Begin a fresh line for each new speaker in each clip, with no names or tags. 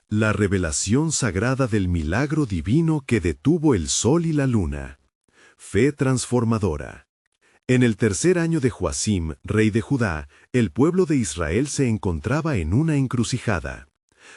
La revelación sagrada del milagro divino que detuvo el sol y la luna. Fe transformadora. En el tercer año de Joacim, rey de Judá, el pueblo de Israel se encontraba en una encrucijada.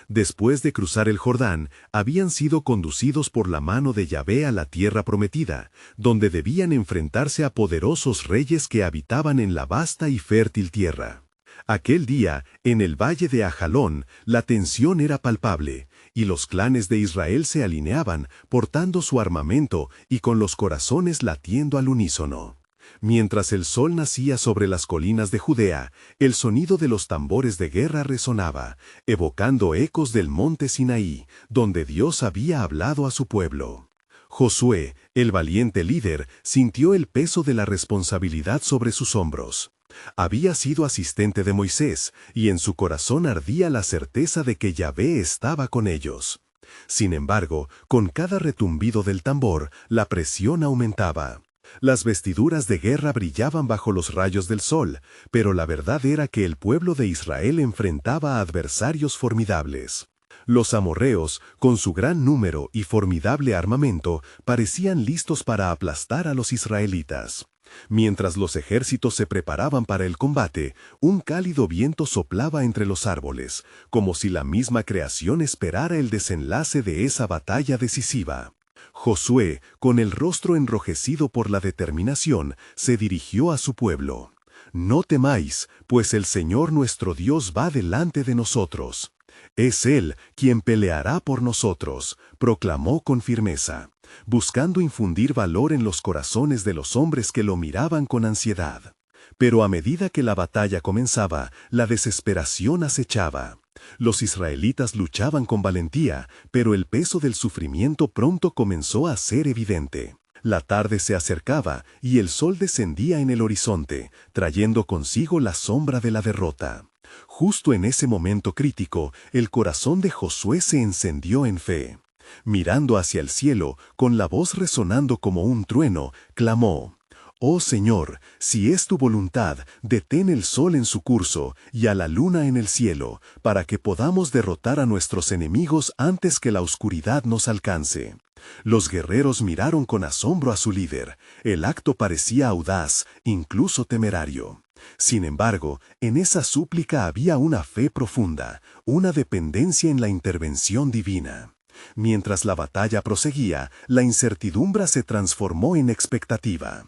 Después de cruzar el Jordán, habían sido conducidos por la mano de Yahvé a la tierra prometida, donde debían enfrentarse a poderosos reyes que habitaban en la vasta y fértil tierra. Aquel día, en el valle de Ajalón, la tensión era palpable, y los clanes de Israel se alineaban, portando su armamento y con los corazones latiendo al unísono. Mientras el sol nacía sobre las colinas de Judea, el sonido de los tambores de guerra resonaba, evocando ecos del monte Sinaí, donde Dios había hablado a su pueblo. Josué, el valiente líder, sintió el peso de la responsabilidad sobre sus hombros. Había sido asistente de Moisés, y en su corazón ardía la certeza de que Yahvé estaba con ellos. Sin embargo, con cada retumbido del tambor, la presión aumentaba. Las vestiduras de guerra brillaban bajo los rayos del sol, pero la verdad era que el pueblo de Israel enfrentaba a adversarios formidables. Los amorreos, con su gran número y formidable armamento, parecían listos para aplastar a los israelitas. Mientras los ejércitos se preparaban para el combate, un cálido viento soplaba entre los árboles, como si la misma creación esperara el desenlace de esa batalla decisiva. Josué, con el rostro enrojecido por la determinación, se dirigió a su pueblo. «No temáis, pues el Señor nuestro Dios va delante de nosotros. Es Él quien peleará por nosotros», proclamó con firmeza, buscando infundir valor en los corazones de los hombres que lo miraban con ansiedad. Pero a medida que la batalla comenzaba, la desesperación acechaba. Los israelitas luchaban con valentía, pero el peso del sufrimiento pronto comenzó a ser evidente. La tarde se acercaba y el sol descendía en el horizonte, trayendo consigo la sombra de la derrota. Justo en ese momento crítico, el corazón de Josué se encendió en fe. Mirando hacia el cielo, con la voz resonando como un trueno, clamó: «Oh Señor, si es tu voluntad, detén el sol en su curso y a la luna en el cielo, para que podamos derrotar a nuestros enemigos antes que la oscuridad nos alcance». Los guerreros miraron con asombro a su líder. El acto parecía audaz, incluso temerario. Sin embargo, en esa súplica había una fe profunda, una dependencia en la intervención divina. Mientras la batalla proseguía, la incertidumbre se transformó en expectativa.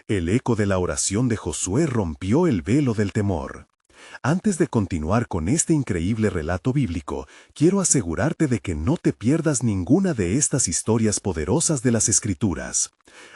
El eco de la oración de Josué rompió el velo del temor. Antes de continuar con este increíble relato bíblico, quiero asegurarte de que no te pierdas ninguna de estas historias poderosas de las Escrituras.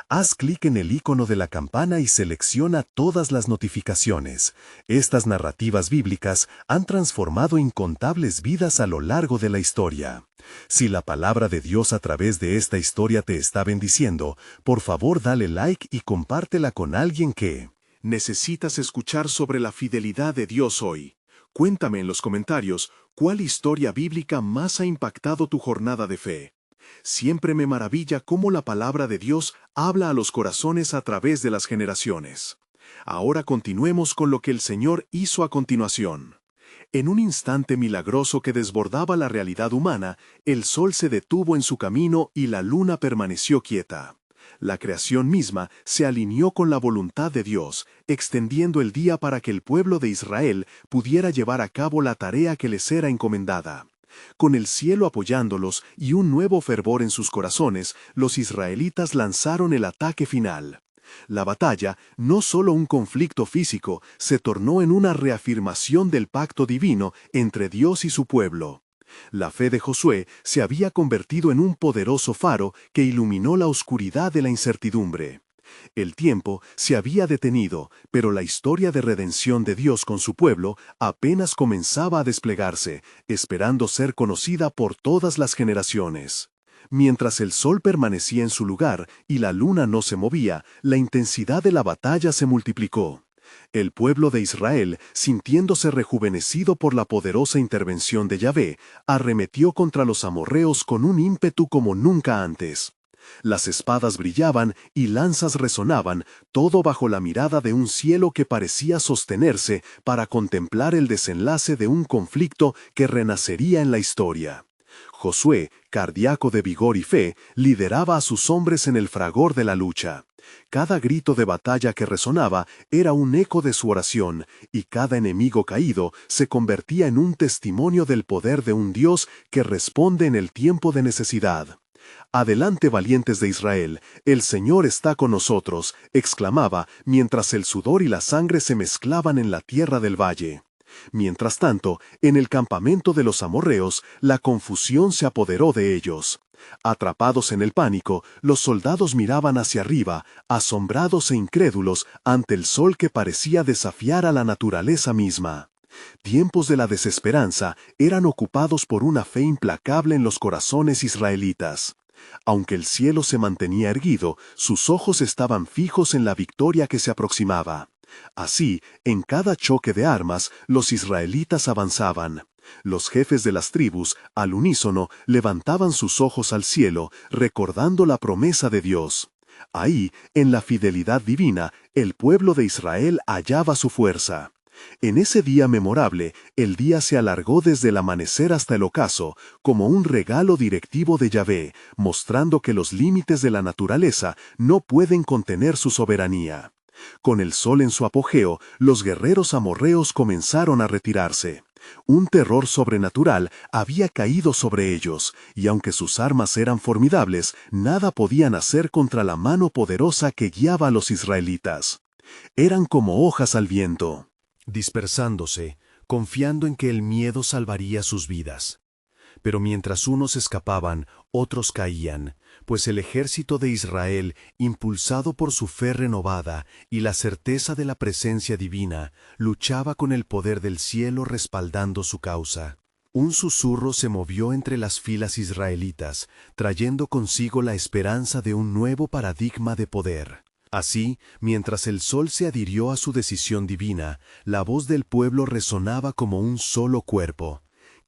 Haz clic en el icono de la campana y selecciona todas las notificaciones. Estas narrativas bíblicas han transformado incontables vidas a lo largo de la historia. Si la palabra de Dios a través de esta historia te está bendiciendo, por favor dale like y compártela con alguien que necesitas escuchar sobre la fidelidad de Dios hoy. Cuéntame en los comentarios cuál historia bíblica más ha impactado tu jornada de fe. Siempre me maravilla cómo la palabra de Dios habla a los corazones a través de las generaciones. Ahora continuemos con lo que el Señor hizo a continuación. En un instante milagroso que desbordaba la realidad humana, el sol se detuvo en su camino y la luna permaneció quieta. La creación misma se alineó con la voluntad de Dios, extendiendo el día para que el pueblo de Israel pudiera llevar a cabo la tarea que les era encomendada. Con el cielo apoyándolos y un nuevo fervor en sus corazones, los israelitas lanzaron el ataque final. La batalla, no solo un conflicto físico, se tornó en una reafirmación del pacto divino entre Dios y su pueblo. La fe de Josué se había convertido en un poderoso faro que iluminó la oscuridad de la incertidumbre. El tiempo se había detenido, pero la historia de redención de Dios con su pueblo apenas comenzaba a desplegarse, esperando ser conocida por todas las generaciones. Mientras el sol permanecía en su lugar y la luna no se movía, la intensidad de la batalla se multiplicó. El pueblo de Israel, sintiéndose rejuvenecido por la poderosa intervención de Yahvé, arremetió contra los amorreos con un ímpetu como nunca antes. Las espadas brillaban y lanzas resonaban, todo bajo la mirada de un cielo que parecía sostenerse para contemplar el desenlace de un conflicto que renacería en la historia. Josué, cardíaco de vigor y fe, lideraba a sus hombres en el fragor de la lucha. Cada grito de batalla que resonaba era un eco de su oración, y cada enemigo caído se convertía en un testimonio del poder de un Dios que responde en el tiempo de necesidad. «Adelante, valientes de Israel, el Señor está con nosotros», exclamaba, mientras el sudor y la sangre se mezclaban en la tierra del valle. Mientras tanto, en el campamento de los amorreos, la confusión se apoderó de ellos. Atrapados en el pánico, los soldados miraban hacia arriba, asombrados e incrédulos ante el sol que parecía desafiar a la naturaleza misma. Tiempos de la desesperanza eran ocupados por una fe implacable en los corazones israelitas. Aunque el cielo se mantenía erguido, sus ojos estaban fijos en la victoria que se aproximaba. Así, en cada choque de armas, los israelitas avanzaban. Los jefes de las tribus, al unísono, levantaban sus ojos al cielo, recordando la promesa de Dios. Ahí, en la fidelidad divina, el pueblo de Israel hallaba su fuerza. En ese día memorable, el día se alargó desde el amanecer hasta el ocaso, como un regalo directivo de Yahvé, mostrando que los límites de la naturaleza no pueden contener su soberanía. Con el sol en su apogeo, los guerreros amorreos comenzaron a retirarse. Un terror sobrenatural había caído sobre ellos, y aunque sus armas eran formidables, nada podían hacer contra la mano poderosa que guiaba a los israelitas. Eran como hojas al viento, dispersándose, confiando en que el miedo salvaría sus vidas. Pero mientras unos escapaban, otros caían, pues el ejército de Israel, impulsado por su fe renovada y la certeza de la presencia divina, luchaba con el poder del cielo respaldando su causa. Un susurro se movió entre las filas israelitas, trayendo consigo la esperanza de un nuevo paradigma de poder. Así, mientras el sol se adhirió a su decisión divina, la voz del pueblo resonaba como un solo cuerpo.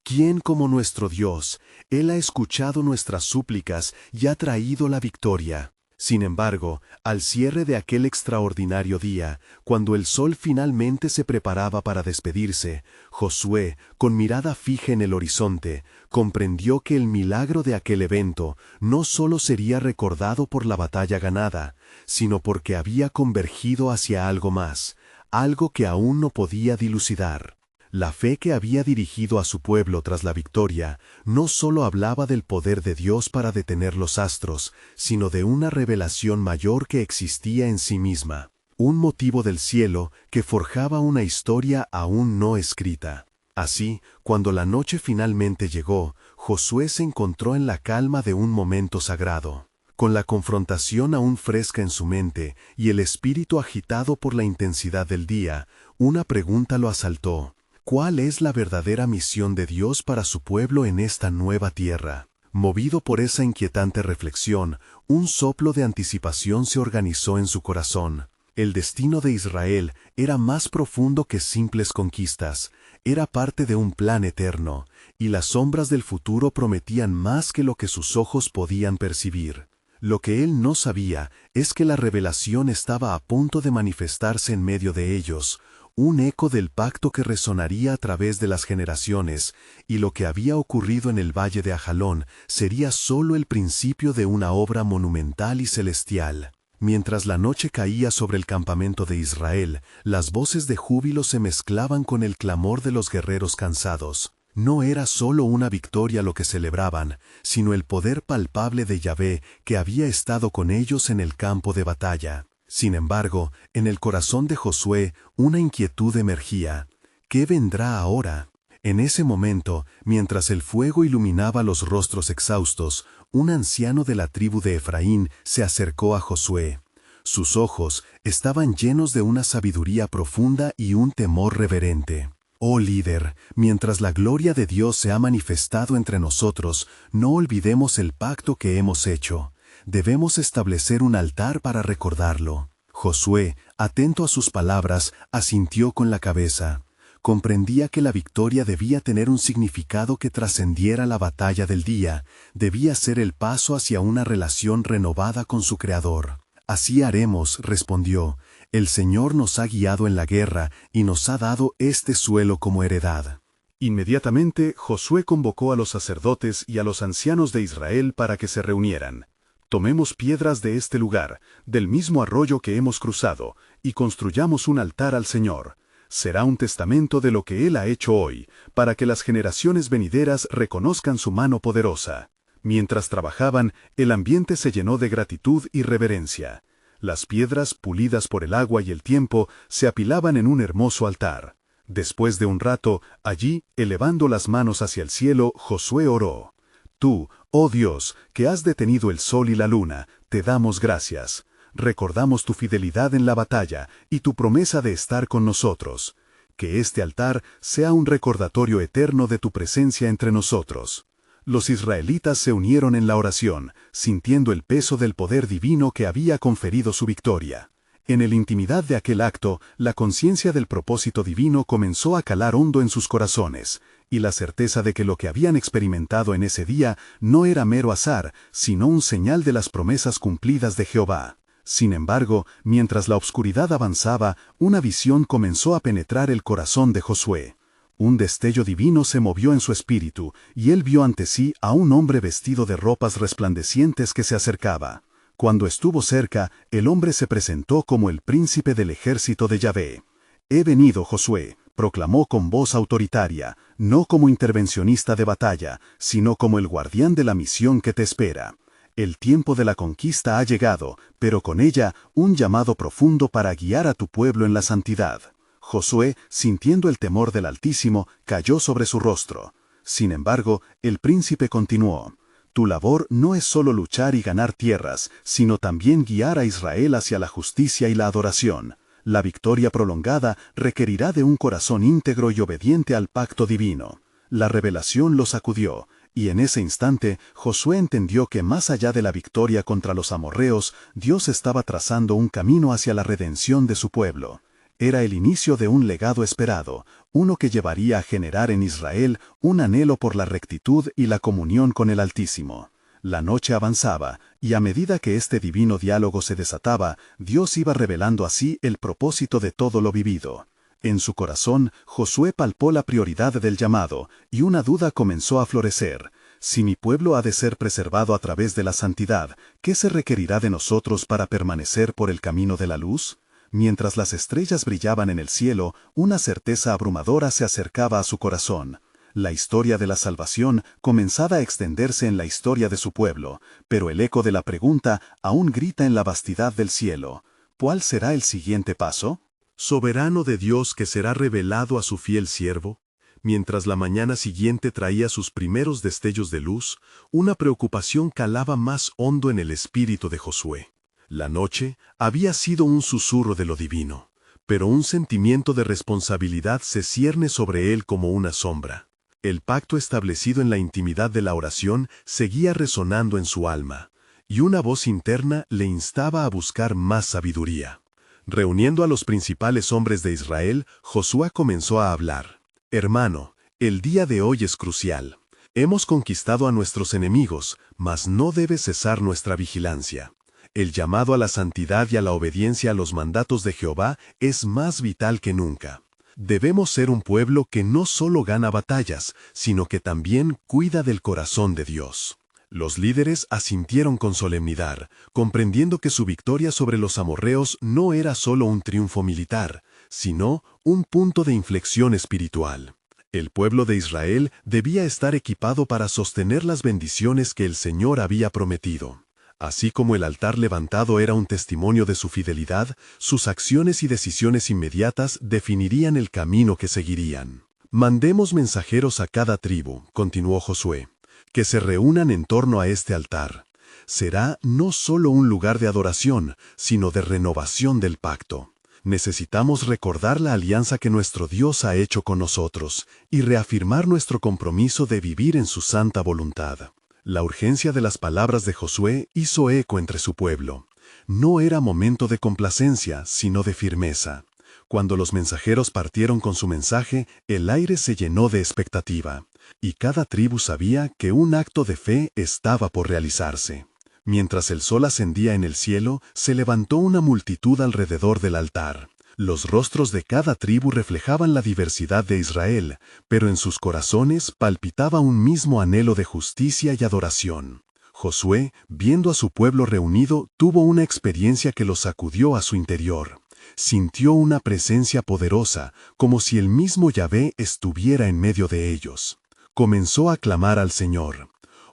¿Quién como nuestro Dios? Él ha escuchado nuestras súplicas y ha traído la victoria. Sin embargo, al cierre de aquel extraordinario día, cuando el sol finalmente se preparaba para despedirse, Josué, con mirada fija en el horizonte, comprendió que el milagro de aquel evento no solo sería recordado por la batalla ganada, sino porque había convergido hacia algo más, algo que aún no podía dilucidar. La fe que había dirigido a su pueblo tras la victoria no solo hablaba del poder de Dios para detener los astros, sino de una revelación mayor que existía en sí misma, un motivo del cielo que forjaba una historia aún no escrita. Así, cuando la noche finalmente llegó, Josué se encontró en la calma de un momento sagrado. Con la confrontación aún fresca en su mente y el espíritu agitado por la intensidad del día, una pregunta lo asaltó. ¿Cuál es la verdadera misión de Dios para su pueblo en esta nueva tierra? Movido por esa inquietante reflexión, un soplo de anticipación se organizó en su corazón. El destino de Israel era más profundo que simples conquistas, era parte de un plan eterno, y las sombras del futuro prometían más que lo que sus ojos podían percibir. Lo que él no sabía es que la revelación estaba a punto de manifestarse en medio de ellos, un eco del pacto que resonaría a través de las generaciones, y lo que había ocurrido en el valle de Ajalón sería solo el principio de una obra monumental y celestial. Mientras la noche caía sobre el campamento de Israel, las voces de júbilo se mezclaban con el clamor de los guerreros cansados. No era solo una victoria lo que celebraban, sino el poder palpable de Yahvé que había estado con ellos en el campo de batalla. Sin embargo, en el corazón de Josué una inquietud emergía. ¿Qué vendrá ahora? En ese momento, mientras el fuego iluminaba los rostros exhaustos, un anciano de la tribu de Efraín se acercó a Josué. Sus ojos estaban llenos de una sabiduría profunda y un temor reverente. Oh líder, mientras la gloria de Dios se ha manifestado entre nosotros, no olvidemos el pacto que hemos hecho. Debemos establecer un altar para recordarlo. Josué, atento a sus palabras, asintió con la cabeza. Comprendía que la victoria debía tener un significado que trascendiera la batalla del día, debía ser el paso hacia una relación renovada con su Creador. Así haremos, respondió. El Señor nos ha guiado en la guerra y nos ha dado este suelo como heredad.
Inmediatamente Josué convocó a los sacerdotes y a los ancianos de Israel para que se reunieran. Tomemos piedras de este lugar, del mismo arroyo que hemos cruzado, y construyamos un altar al Señor. Será un testamento de lo que Él ha hecho hoy, para que las generaciones venideras reconozcan su mano poderosa. Mientras trabajaban, el ambiente se llenó de gratitud y reverencia. Las piedras, pulidas por el agua y el tiempo, se apilaban en un hermoso altar. Después de un rato, allí, elevando las manos hacia el cielo, Josué oró. Tú, oh Dios, que has detenido el sol y la luna, te damos gracias. Recordamos tu fidelidad en la batalla y tu promesa de estar con nosotros. Que este altar sea un recordatorio eterno de tu presencia entre nosotros. Los israelitas se unieron en la oración, sintiendo el peso del poder divino que había conferido su victoria. En la intimidad de aquel acto, la conciencia del propósito divino comenzó a calar hondo en sus corazones, y la certeza de que lo que habían experimentado en ese día no era mero azar, sino un señal de las promesas cumplidas de Jehová. Sin embargo, mientras la obscuridad avanzaba, una visión comenzó a penetrar el corazón de Josué. Un destello divino se movió en su espíritu, y él vio ante sí a un hombre vestido de ropas resplandecientes que se acercaba. Cuando estuvo cerca, el hombre se presentó como el príncipe del ejército de Yahvé. «He venido, Josué», proclamó con voz autoritaria, no como intervencionista de batalla, sino como el guardián de la misión que te espera. El tiempo de la conquista ha llegado, pero con ella un llamado profundo para guiar a tu pueblo en la santidad. Josué, sintiendo el temor del Altísimo, cayó sobre su rostro. Sin embargo, el príncipe continuó. Tu labor no es solo luchar y ganar tierras, sino también guiar a Israel hacia la justicia y la adoración. La victoria prolongada requerirá de un corazón íntegro y obediente al pacto divino. La revelación lo sacudió, y en ese instante Josué entendió que más allá de la victoria contra los amorreos, Dios estaba trazando un camino hacia la redención de su pueblo. Era el inicio de un legado esperado, uno que llevaría a generar en Israel un anhelo por la rectitud y la comunión con el Altísimo. La noche avanzaba, y a medida que este divino diálogo se desataba, Dios iba revelando así el propósito de todo lo vivido. En su corazón, Josué palpó la prioridad del llamado, y una duda comenzó a florecer. Si mi pueblo ha de ser preservado a través de la santidad, ¿qué se requerirá de nosotros para permanecer por el camino de la luz? Mientras las estrellas brillaban en el cielo, una certeza abrumadora se acercaba a su corazón. La historia de la salvación comenzaba a extenderse en la historia de su pueblo, pero el eco de la pregunta aún grita en la vastidad del cielo. ¿Cuál será el siguiente paso?
¿Soberano de Dios que será revelado a su fiel siervo? Mientras la mañana siguiente traía sus primeros destellos de luz, una preocupación calaba más hondo en el espíritu de Josué. La noche había sido un susurro de lo divino, pero un sentimiento de responsabilidad se cierne sobre él como una sombra. El pacto establecido en la intimidad de la oración seguía resonando en su alma, y una voz interna le instaba a buscar más sabiduría. Reuniendo a los principales hombres de Israel, Josué comenzó a hablar. «Hermano, el día de hoy es crucial. Hemos conquistado a nuestros enemigos, mas no debe cesar nuestra vigilancia. El llamado a la santidad y a la obediencia a los mandatos de Jehová es más vital que nunca. Debemos ser un pueblo que no solo gana batallas, sino que también cuida del corazón de Dios». Los líderes asintieron con solemnidad, comprendiendo que su victoria sobre los amorreos no era solo un triunfo militar, sino un punto de inflexión espiritual. El pueblo de Israel debía estar equipado para sostener las bendiciones que el Señor había prometido. Así como el altar levantado era un testimonio de su fidelidad, sus acciones y decisiones inmediatas definirían el camino que seguirían. «Mandemos mensajeros a cada tribu», continuó Josué, «que se reúnan en torno a este altar. Será no solo un lugar de adoración, sino de renovación del pacto. Necesitamos recordar la alianza que nuestro Dios ha hecho con nosotros y reafirmar nuestro compromiso de vivir en su santa voluntad». La urgencia de las palabras de Josué hizo eco entre su pueblo. No era momento de complacencia, sino de firmeza. Cuando los mensajeros partieron con su mensaje, el aire se llenó de expectativa, y cada tribu sabía que un acto de fe estaba por realizarse. Mientras el sol ascendía en el cielo, se levantó una multitud alrededor del altar.
Los rostros de cada tribu reflejaban la diversidad de Israel, pero en sus corazones palpitaba un mismo anhelo de justicia y adoración. Josué, viendo a su pueblo reunido, tuvo una experiencia que lo sacudió a su interior. Sintió una presencia poderosa, como si el mismo Yahvé estuviera en medio de ellos. Comenzó a clamar al Señor: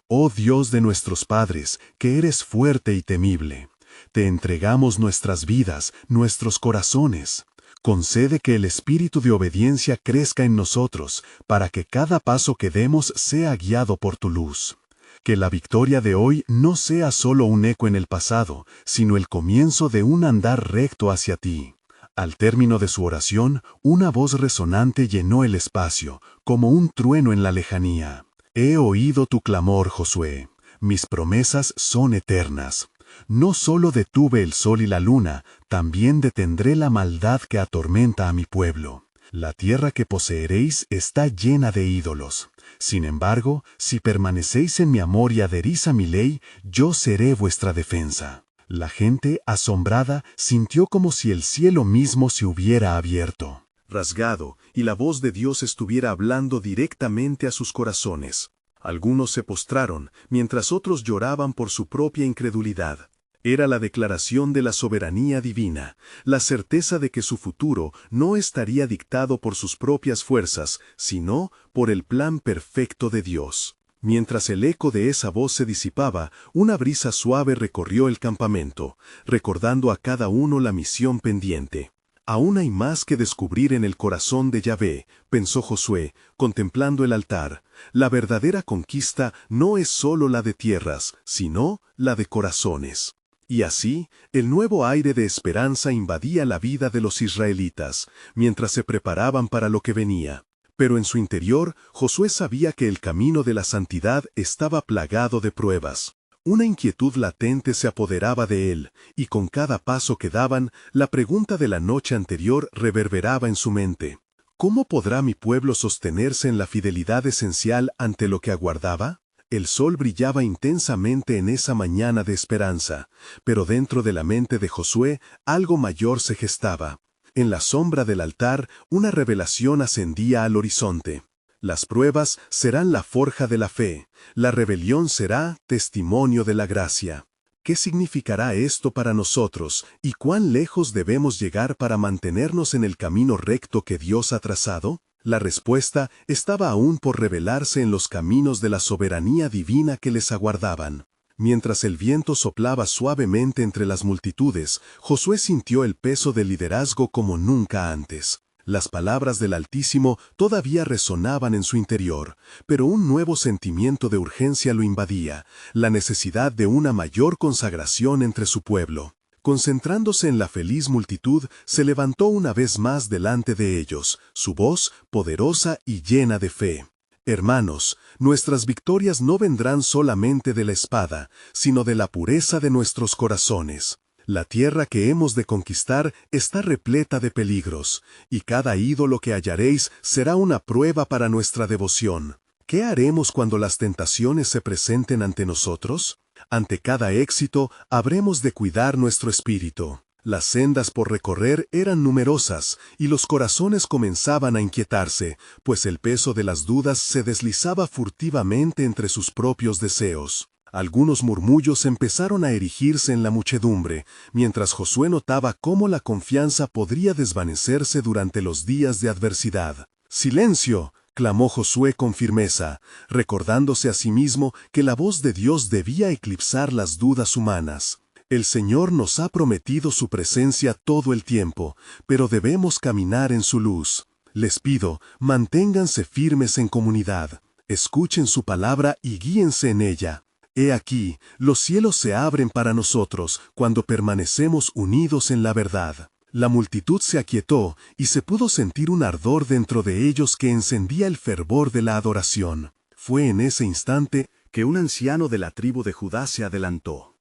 «Oh Dios de nuestros padres, que eres fuerte y temible, te entregamos nuestras vidas, nuestros corazones. Concede que el espíritu de obediencia crezca en nosotros, para que cada paso que demos sea guiado por tu luz. Que la victoria de hoy no sea solo un eco en el pasado, sino el comienzo de un andar recto hacia ti». Al término de su oración, una voz resonante llenó el espacio, como un trueno en la lejanía. «He oído tu clamor, Josué. Mis promesas son eternas. No solo detuve el sol y la luna, también detendré la maldad que atormenta a mi pueblo. La tierra que poseeréis está llena de ídolos. Sin embargo, si permanecéis en mi amor y adherís a mi ley, yo seré vuestra defensa». La gente, asombrada, sintió como si el cielo mismo se hubiera abierto, rasgado, y la voz de Dios estuviera hablando directamente a sus corazones. Algunos se postraron, mientras otros lloraban por su propia incredulidad. Era la declaración de la soberanía divina, la certeza de que su futuro no estaría dictado por sus propias fuerzas, sino por el plan perfecto de Dios. Mientras el eco de esa voz se disipaba, una brisa suave recorrió el campamento, recordando a cada uno la misión pendiente. «Aún hay más que descubrir en el corazón de Yahvé», pensó Josué, contemplando el altar. «La verdadera conquista no es solo la de tierras, sino la de corazones». Y así, el nuevo aire de esperanza invadía la vida de los israelitas, mientras se preparaban para lo que venía. Pero en su interior, Josué sabía que el camino de la santidad estaba plagado de pruebas. Una inquietud latente se apoderaba de él, y con cada paso que daban, la pregunta de la noche anterior reverberaba en su mente. ¿Cómo podrá mi pueblo sostenerse en la fidelidad esencial ante lo que aguardaba? El sol brillaba intensamente en esa mañana de esperanza, pero dentro de la mente de Josué algo mayor se gestaba. En la sombra del altar, una revelación ascendía al horizonte. Las pruebas serán la forja de la fe, la rebelión será testimonio de la gracia. ¿Qué significará esto para nosotros y cuán lejos debemos llegar para mantenernos en el camino recto que Dios ha trazado? La respuesta estaba aún por revelarse en los caminos de la soberanía divina que les aguardaban. Mientras el viento soplaba suavemente entre las multitudes, Josué sintió el peso del liderazgo como nunca antes. Las palabras del Altísimo todavía resonaban en su interior, pero un nuevo sentimiento de urgencia lo invadía, la necesidad de una mayor consagración entre su pueblo. Concentrándose en la feliz multitud, se levantó una vez más delante de ellos, su voz poderosa y llena de fe. «Hermanos, nuestras victorias no vendrán solamente de la espada, sino de la pureza de nuestros corazones. La tierra que hemos de conquistar está repleta de peligros, y cada ídolo que hallaréis será una prueba para nuestra devoción. ¿Qué haremos cuando las tentaciones se presenten ante nosotros? Ante cada éxito, habremos de cuidar nuestro espíritu». Las sendas por recorrer eran numerosas, y los corazones comenzaban a inquietarse, pues el peso de las dudas se deslizaba furtivamente entre sus propios deseos. Algunos murmullos empezaron a erigirse en la muchedumbre, mientras Josué notaba cómo la confianza podría desvanecerse durante los días de adversidad. «¡Silencio!», clamó Josué con firmeza, recordándose a sí mismo que la voz de Dios debía eclipsar las dudas humanas. «El Señor nos ha prometido su presencia todo el tiempo, pero debemos caminar en su luz. Les pido, manténganse firmes en comunidad, escuchen su palabra y guíense en ella. He aquí, los cielos se abren para nosotros cuando permanecemos unidos en la verdad». La multitud se aquietó y se pudo sentir un ardor dentro de ellos que encendía el fervor de la adoración. Fue en ese instante que un anciano de la tribu de Judá se adelantó.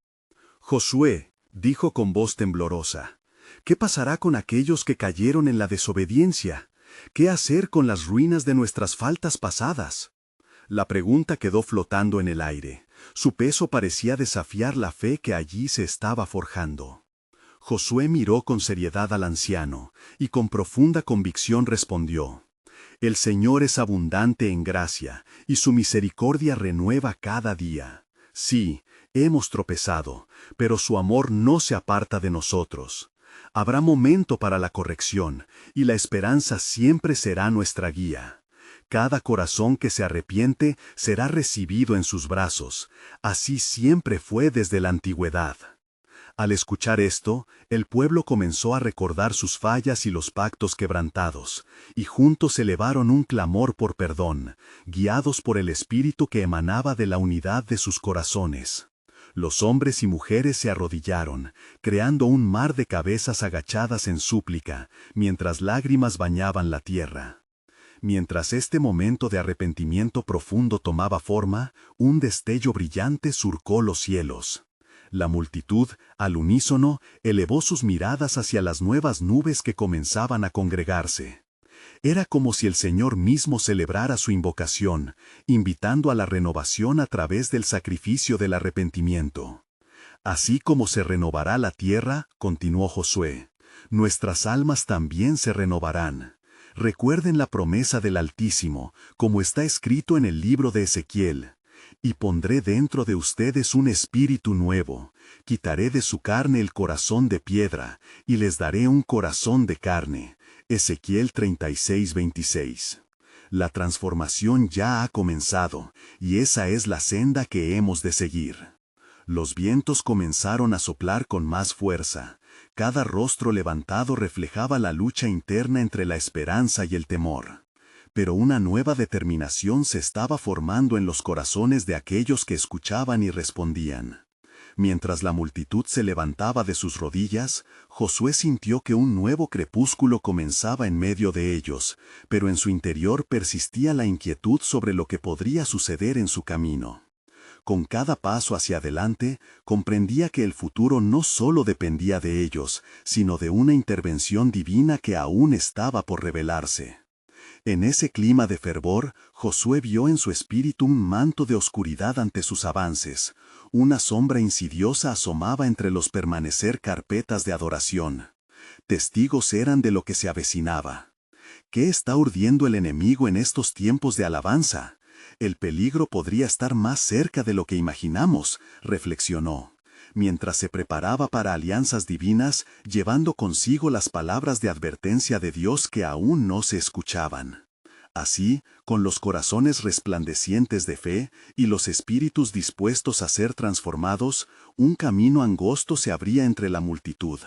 «Josué», dijo con voz temblorosa, «¿qué pasará con aquellos que cayeron en la desobediencia? ¿Qué hacer con las ruinas de nuestras faltas pasadas?». La pregunta quedó flotando en el aire. Su peso parecía desafiar la fe que allí se estaba forjando. Josué miró con seriedad al anciano, y con profunda convicción respondió: «El Señor es abundante en gracia, y su misericordia renueva cada día. Sí, hemos tropezado, pero su amor no se aparta de nosotros. Habrá momento para la corrección, y la esperanza siempre será nuestra guía. Cada corazón que se arrepiente será recibido en sus brazos. Así siempre fue desde la antigüedad». Al escuchar esto, el pueblo comenzó a recordar sus fallas y los pactos quebrantados, y juntos elevaron un clamor por perdón, guiados por el espíritu que emanaba de la unidad de sus corazones. Los hombres y mujeres se arrodillaron, creando un mar de cabezas agachadas en súplica, mientras lágrimas bañaban la tierra. Mientras este momento de arrepentimiento profundo tomaba forma, un destello brillante surcó los cielos. La multitud, al unísono, elevó sus miradas hacia las nuevas nubes que comenzaban a congregarse. Era como si el Señor mismo celebrara su invocación, invitando a la renovación a través del sacrificio del arrepentimiento. «Así como se renovará la tierra», continuó Josué, «nuestras almas también se renovarán. Recuerden la promesa del Altísimo, como está escrito en el libro de Ezequiel. Y pondré dentro de ustedes un espíritu nuevo, quitaré de su carne el corazón de piedra, y les daré un corazón de carne». Ezequiel 36:26. La transformación ya ha comenzado, y esa es la senda que hemos de seguir. Los vientos comenzaron a soplar con más fuerza. Cada rostro levantado reflejaba la lucha interna entre la esperanza y el temor. Pero una nueva determinación se estaba formando en los corazones de aquellos que escuchaban y respondían. Mientras la multitud se levantaba de sus rodillas, Josué sintió que un nuevo crepúsculo comenzaba en medio de ellos, pero en su interior persistía la inquietud sobre lo que podría suceder en su camino. Con cada paso hacia adelante, comprendía que el futuro no solo dependía de ellos, sino de una intervención divina que aún estaba por revelarse. En ese clima de fervor, Josué vio en su espíritu un manto de oscuridad ante sus avances. Una sombra insidiosa asomaba entre los permanecer carpetas de adoración. Testigos eran de lo que se avecinaba. ¿Qué está urdiendo el enemigo en estos tiempos de alabanza? El peligro podría estar más cerca de lo que imaginamos, reflexionó, mientras se preparaba para alianzas divinas, llevando consigo las palabras de advertencia de Dios que aún no se escuchaban. Así, con los corazones resplandecientes de fe y los espíritus dispuestos a ser transformados, un camino angosto se abría entre la multitud.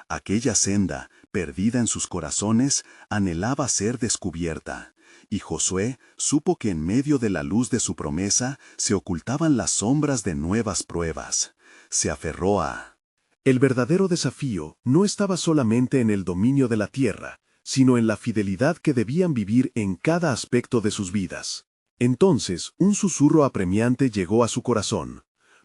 Aquella senda, perdida en sus corazones, anhelaba ser descubierta. Y Josué supo que en medio de la luz de su promesa se ocultaban las sombras de nuevas pruebas. Se aferró a... El verdadero desafío no estaba solamente en el dominio de la tierra, sino en la fidelidad que debían vivir en cada aspecto de sus vidas. Entonces, un susurro apremiante llegó a su corazón.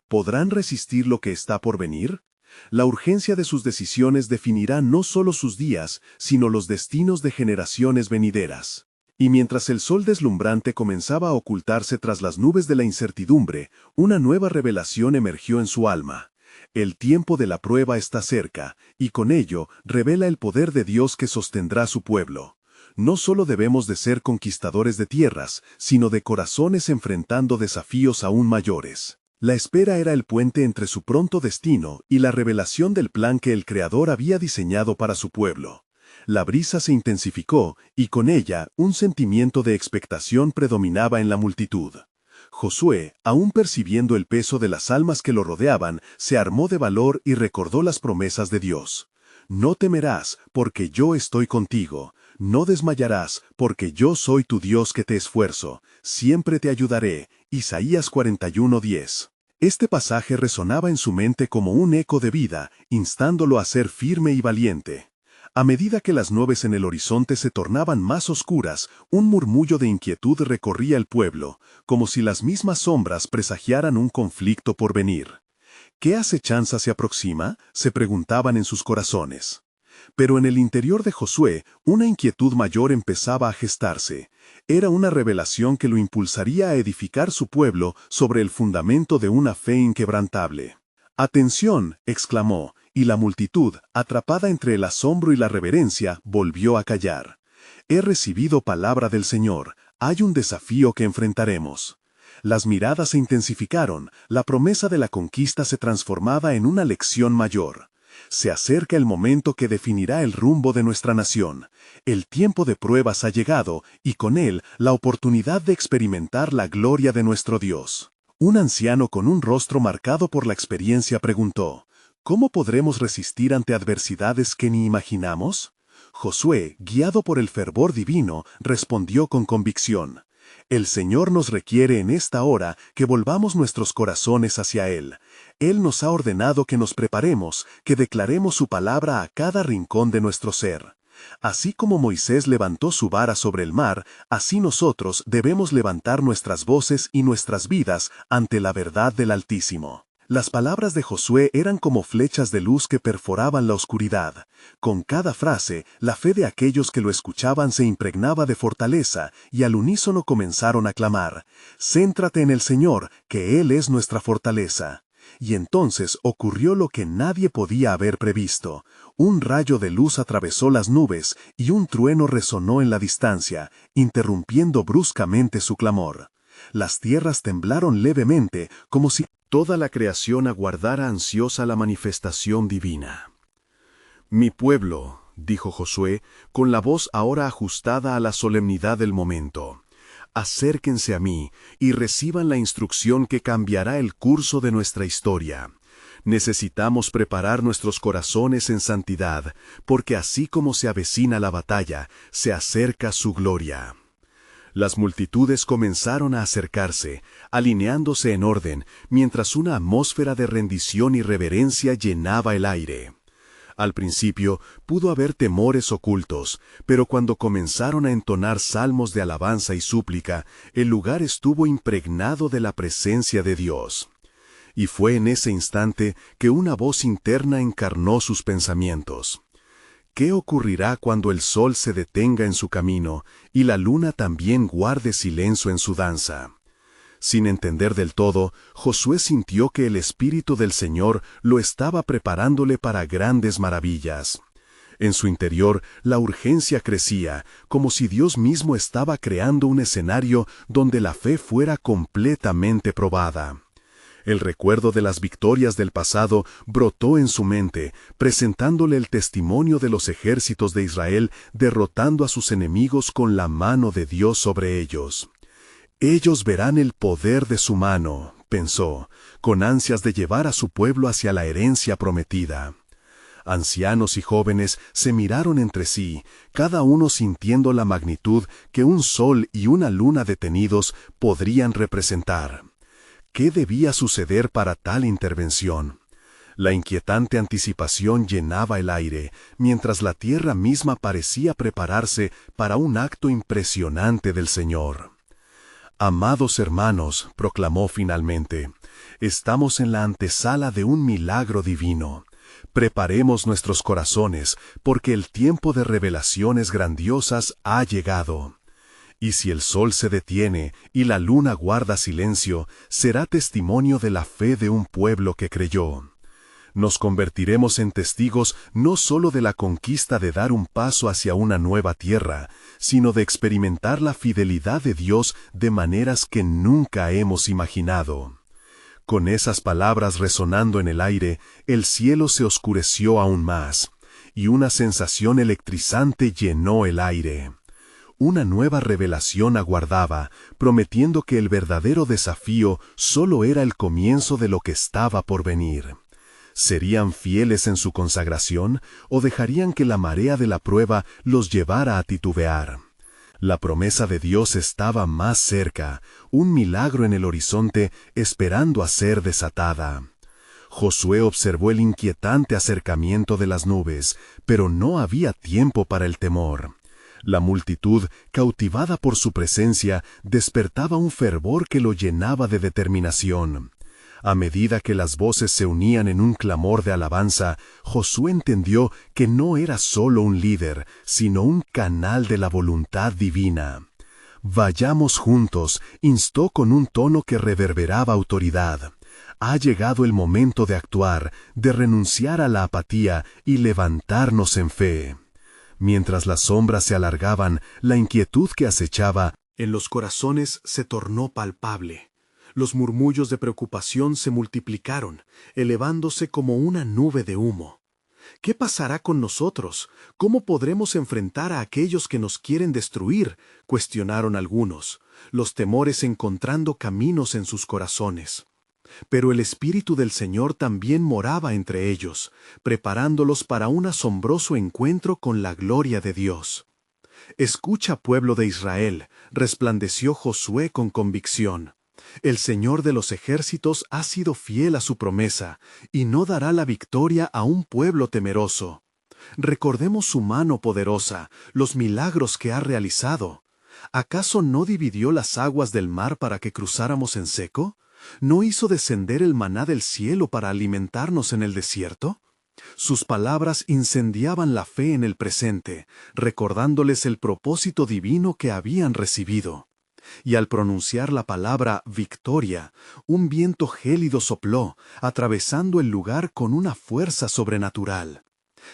¿Podrán resistir lo que está por venir? La urgencia de sus decisiones definirá no solo sus días, sino los destinos de generaciones venideras. Y mientras el sol deslumbrante comenzaba a ocultarse tras las nubes de la incertidumbre, una nueva revelación emergió en su alma. El tiempo de la prueba está cerca, y con ello revela el poder de Dios que sostendrá su pueblo. No solo debemos de ser conquistadores de tierras, sino de corazones enfrentando desafíos aún mayores. La espera era el puente entre su pronto destino y la revelación del plan que el Creador había diseñado para su pueblo. La brisa se intensificó, y con ella un sentimiento de expectación predominaba en la multitud. Josué, aún percibiendo el peso de las almas que lo rodeaban, se armó de valor y recordó las promesas de Dios. No temerás, porque yo estoy contigo. No desmayarás, porque yo soy tu Dios que te esfuerzo. Siempre te ayudaré. Isaías 41:10. Este pasaje resonaba en su mente como un eco de vida, instándolo a ser firme y valiente. A medida que las nubes en el horizonte se tornaban más oscuras, un murmullo de inquietud recorría el pueblo, como si las mismas sombras presagiaran un conflicto por venir. ¿Qué acechanza se aproxima?, se preguntaban en sus corazones. Pero en el interior de Josué, una inquietud mayor empezaba a gestarse. Era una revelación que lo impulsaría a edificar su pueblo sobre el fundamento de una fe inquebrantable. «¡Atención!», exclamó, y la multitud, atrapada entre el asombro y la reverencia, volvió a callar. He recibido palabra del Señor, hay un desafío que enfrentaremos. Las miradas se intensificaron, la promesa de la conquista se transformaba en una lección mayor. Se acerca el momento que definirá el rumbo de nuestra nación. El tiempo de pruebas ha llegado, y con él la oportunidad de experimentar la gloria de nuestro Dios. Un anciano con un rostro marcado por la experiencia preguntó, ¿cómo podremos resistir ante adversidades que ni imaginamos? Josué, guiado por el fervor divino, respondió con convicción, el Señor nos requiere en esta hora que volvamos nuestros corazones hacia Él. Él nos ha ordenado que nos preparemos, que declaremos su palabra a cada rincón de nuestro ser. Así como Moisés levantó su vara sobre el mar, así nosotros debemos levantar nuestras voces y nuestras vidas ante la verdad del Altísimo. Las palabras de Josué eran como flechas de luz que perforaban la oscuridad. Con cada frase, la fe de aquellos que lo escuchaban se impregnaba de fortaleza, y al unísono comenzaron a clamar, «Céntrate en el Señor, que Él es nuestra fortaleza». Y entonces ocurrió lo que nadie podía haber previsto. Un rayo de luz atravesó las nubes, y un trueno resonó en la distancia, interrumpiendo bruscamente su clamor. Las tierras temblaron levemente, como si toda la creación aguardara ansiosa la manifestación divina. «Mi pueblo», dijo Josué, con la voz ahora ajustada a la solemnidad del momento, «acérquense a mí y reciban la instrucción que cambiará el curso de nuestra historia. Necesitamos preparar nuestros corazones en santidad, porque así como se avecina la batalla, se acerca su gloria». Las multitudes comenzaron a acercarse, alineándose en orden, mientras una atmósfera de rendición y reverencia llenaba el aire. Al principio pudo haber temores ocultos, pero cuando comenzaron a entonar salmos de alabanza y súplica, el lugar estuvo impregnado de la presencia de Dios. Y fue en ese instante que una voz interna encarnó sus pensamientos. ¿Qué ocurrirá cuando el sol se detenga en su camino y la luna también guarde silencio en su danza? Sin entender del todo, Josué sintió que el Espíritu del Señor lo estaba preparándole para grandes maravillas. En su interior, la urgencia crecía, como si Dios mismo estaba creando un escenario donde la fe fuera completamente probada. El recuerdo de las victorias del pasado brotó en su mente, presentándole el testimonio de los ejércitos de Israel derrotando a sus enemigos con la mano de Dios sobre ellos. Ellos verán el poder de su mano, pensó, con ansias de llevar a su pueblo hacia la herencia prometida. Ancianos y jóvenes se miraron entre sí, cada uno sintiendo la magnitud que un sol y una luna detenidos podrían representar. ¿Qué debía suceder para tal intervención? La inquietante anticipación llenaba el aire, mientras la tierra misma parecía prepararse para un acto impresionante del Señor. «Amados hermanos», proclamó finalmente, «estamos en la antesala de un milagro divino. Preparemos nuestros corazones, porque el tiempo de revelaciones grandiosas ha llegado». Y si el sol se detiene y la luna guarda silencio, será testimonio de la fe de un pueblo que creyó. Nos convertiremos en testigos no solo de la conquista de dar un paso hacia una nueva tierra, sino de experimentar la fidelidad de Dios de maneras que nunca hemos imaginado. Con esas palabras resonando en el aire, el cielo se oscureció aún más, y una sensación electrizante llenó el aire. Una nueva revelación aguardaba, prometiendo que el verdadero desafío solo era el comienzo de lo que estaba por venir. ¿Serían fieles en su consagración o dejarían que la marea de la prueba los llevara a titubear? La promesa de Dios estaba más cerca, un milagro en el horizonte esperando a ser desatada. Josué observó el inquietante acercamiento de las nubes, pero no había tiempo para el temor. La multitud, cautivada por su presencia, despertaba un fervor que lo llenaba de determinación. A medida que las voces se unían en un clamor de alabanza, Josué entendió que no era solo un líder, sino un canal de la voluntad divina. «Vayamos juntos», instó con un tono que reverberaba autoridad. Ha llegado el momento de actuar, de renunciar a la apatía y levantarnos en fe. Mientras las sombras se alargaban, la inquietud que acechaba en los corazones se tornó palpable. Los murmullos de preocupación se multiplicaron, elevándose como una nube de humo. ¿Qué pasará con nosotros? ¿Cómo podremos enfrentar a aquellos que nos quieren destruir?, cuestionaron algunos, los temores encontrando caminos en sus corazones. Pero el Espíritu del Señor también moraba entre ellos, preparándolos para un asombroso encuentro con la gloria de Dios. Escucha, pueblo de Israel, resplandeció Josué con convicción. El Señor de los ejércitos ha sido fiel a su promesa, y no dará la victoria a un pueblo temeroso. Recordemos su mano poderosa, los milagros que ha realizado. ¿Acaso no dividió las aguas del mar para que cruzáramos en seco? ¿No hizo descender el maná del cielo para alimentarnos en el desierto? Sus palabras incendiaban la fe en el presente, recordándoles el propósito divino que habían recibido. Y al pronunciar la palabra victoria, un viento gélido sopló, atravesando el lugar con una fuerza sobrenatural.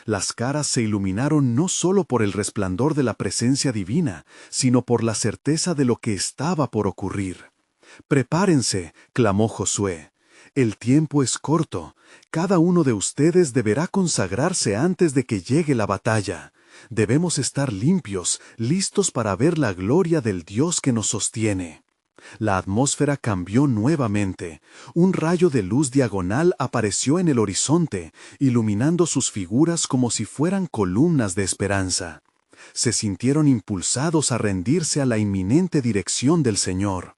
Las caras se iluminaron no solo por el resplandor de la presencia divina, sino por la certeza de lo que estaba por ocurrir. «Prepárense», clamó Josué. «El tiempo es corto. Cada uno de ustedes deberá consagrarse antes de que llegue la batalla. Debemos estar limpios, listos para ver la gloria del Dios que nos sostiene». La atmósfera cambió nuevamente. Un rayo de luz diagonal apareció en el horizonte, iluminando sus figuras como si fueran columnas de esperanza. Se sintieron impulsados a rendirse a la inminente dirección del Señor.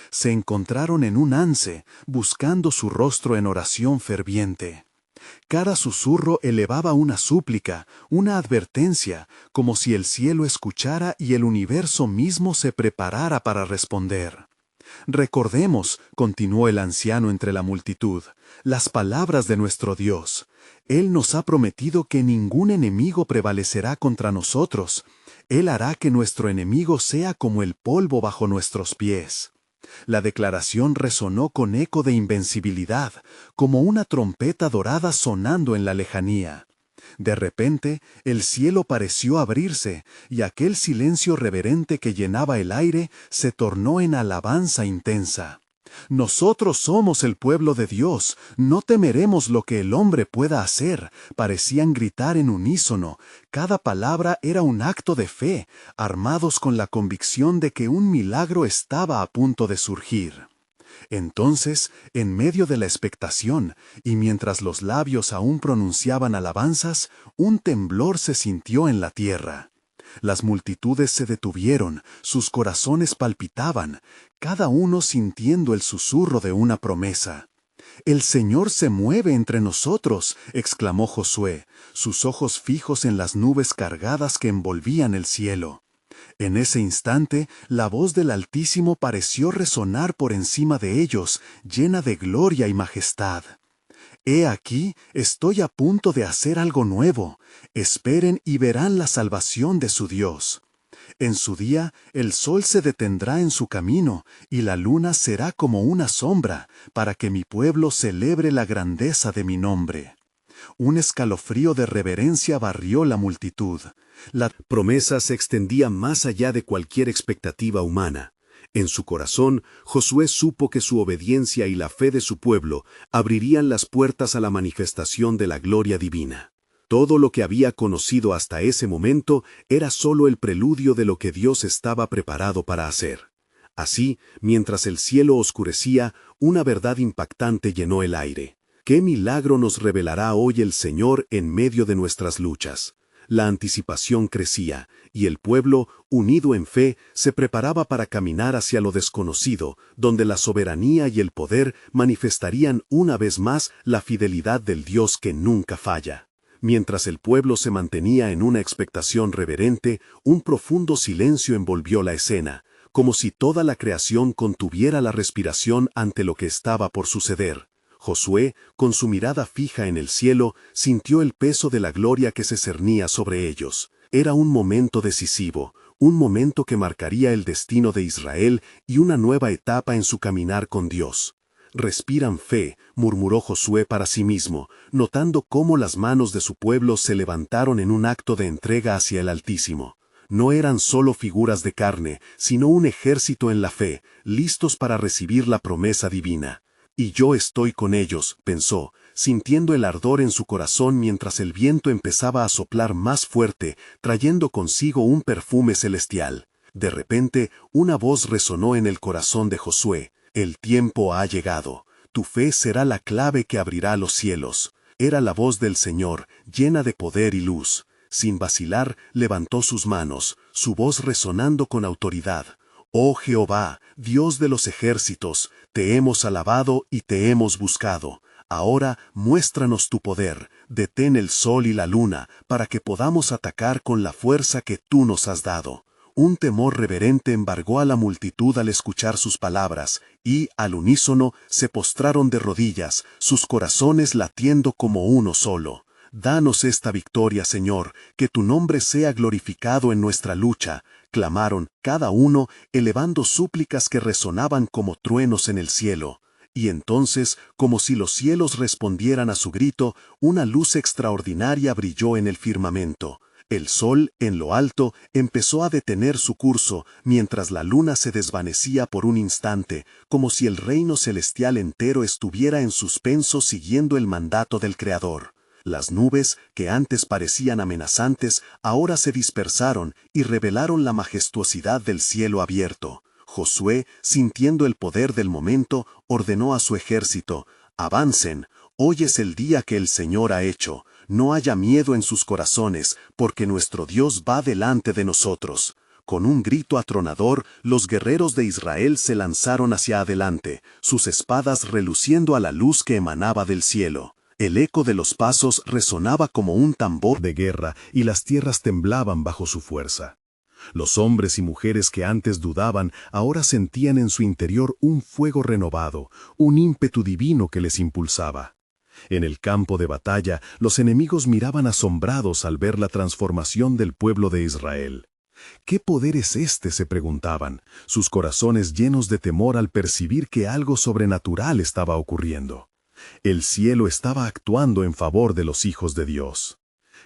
Se encontraron en un ance, buscando su rostro en oración ferviente. Cada susurro elevaba una súplica, una advertencia, como si el cielo escuchara y el universo mismo se preparara para responder. «Recordemos», continuó el anciano entre la multitud, «las palabras de nuestro Dios. Él nos ha prometido que ningún enemigo prevalecerá contra nosotros. Él hará que nuestro enemigo sea como el polvo bajo nuestros pies». La declaración resonó con eco de invencibilidad, como una trompeta dorada sonando en la lejanía. De repente, el cielo pareció abrirse, y aquel silencio reverente que llenaba el aire se tornó en alabanza intensa. «Nosotros somos el pueblo de Dios, no temeremos lo que el hombre pueda hacer», parecían gritar en unísono. Cada palabra era un acto de fe, armados con la convicción de que un milagro estaba a punto de surgir. Entonces, en medio de la expectación, y mientras los labios aún pronunciaban alabanzas, un temblor se sintió en la tierra. Las multitudes se detuvieron, sus corazones palpitaban, cada uno sintiendo el susurro de una promesa. «El Señor se mueve entre nosotros», exclamó Josué, sus ojos fijos en las nubes cargadas que envolvían el cielo. En ese instante, la voz del Altísimo pareció resonar por encima de ellos, llena de gloria y majestad. «He aquí, estoy a punto de hacer algo nuevo. Esperen y verán la salvación de su Dios. En su día, el sol se detendrá en su camino, y la luna será como una sombra, para que mi pueblo celebre la grandeza de mi nombre». Un escalofrío de reverencia barrió la multitud. La promesa se extendía más allá de cualquier expectativa humana. En su corazón, Josué supo que su obediencia y la fe de su pueblo abrirían las puertas a la manifestación de la gloria divina. Todo lo que había conocido hasta ese momento era solo el preludio de lo que Dios estaba preparado para hacer. Así, mientras el cielo oscurecía, una verdad impactante llenó el aire. ¿Qué milagro nos revelará hoy el Señor en medio de nuestras luchas? La anticipación crecía, y el pueblo, unido en fe, se preparaba para caminar hacia lo desconocido, donde la soberanía y el poder manifestarían una vez más la fidelidad del Dios que nunca falla. Mientras el pueblo se mantenía en una expectación reverente, un profundo silencio envolvió la escena, como si toda la creación contuviera la respiración ante lo que estaba por suceder. Josué, con su mirada fija en el cielo, sintió el peso de la gloria que se cernía sobre ellos. Era un momento decisivo, un momento que marcaría el destino de Israel y una nueva etapa en su caminar con Dios. Respiran fe, murmuró Josué para sí mismo, notando cómo las manos de su pueblo se levantaron en un acto de entrega hacia el Altísimo. No eran solo figuras de carne, sino un ejército en la fe, listos para recibir la promesa divina. Y yo estoy con ellos, pensó, sintiendo el ardor en su corazón mientras el viento empezaba a soplar más fuerte, trayendo consigo un perfume celestial. De repente, una voz resonó en el corazón de Josué. El tiempo ha llegado. Tu fe será la clave que abrirá los cielos. Era la voz del Señor, llena de poder y luz. Sin vacilar, levantó sus manos, su voz resonando con autoridad. Oh Jehová, Dios de los ejércitos, te hemos alabado y te hemos buscado. Ahora muéstranos tu poder, detén el sol y la luna, para que podamos atacar con la fuerza que tú nos has dado. Un temor reverente embargó a la multitud al escuchar sus palabras, y, al unísono, se postraron de rodillas, sus corazones latiendo como uno solo. Danos esta victoria, Señor, que tu nombre sea glorificado en nuestra lucha, clamaron, cada uno, elevando súplicas que resonaban como truenos en el cielo. Y entonces, como si los cielos respondieran a su grito, una luz extraordinaria brilló en el firmamento. El sol, en lo alto, empezó a detener su curso, mientras la luna se desvanecía por un instante, como si el reino celestial entero estuviera en suspenso siguiendo el mandato del Creador. Las nubes, que antes parecían amenazantes, ahora se dispersaron y revelaron la majestuosidad del cielo abierto. Josué, sintiendo el poder del momento, ordenó a su ejército: «Avancen, hoy es el día que el Señor ha hecho. No haya miedo en sus corazones, porque nuestro Dios va delante de nosotros». Con un grito atronador, los guerreros de Israel se lanzaron hacia adelante, sus espadas reluciendo a la luz que emanaba del cielo. El eco de los pasos resonaba como un tambor de guerra y las tierras temblaban bajo su fuerza. Los hombres y mujeres que antes dudaban ahora sentían en su interior un fuego renovado, un ímpetu divino que les impulsaba. En el campo de batalla, los enemigos miraban asombrados al ver la transformación del pueblo de Israel. ¿Qué poder es este?, se preguntaban, sus corazones llenos de temor al percibir que algo sobrenatural estaba ocurriendo. El cielo estaba actuando en favor de los hijos de Dios.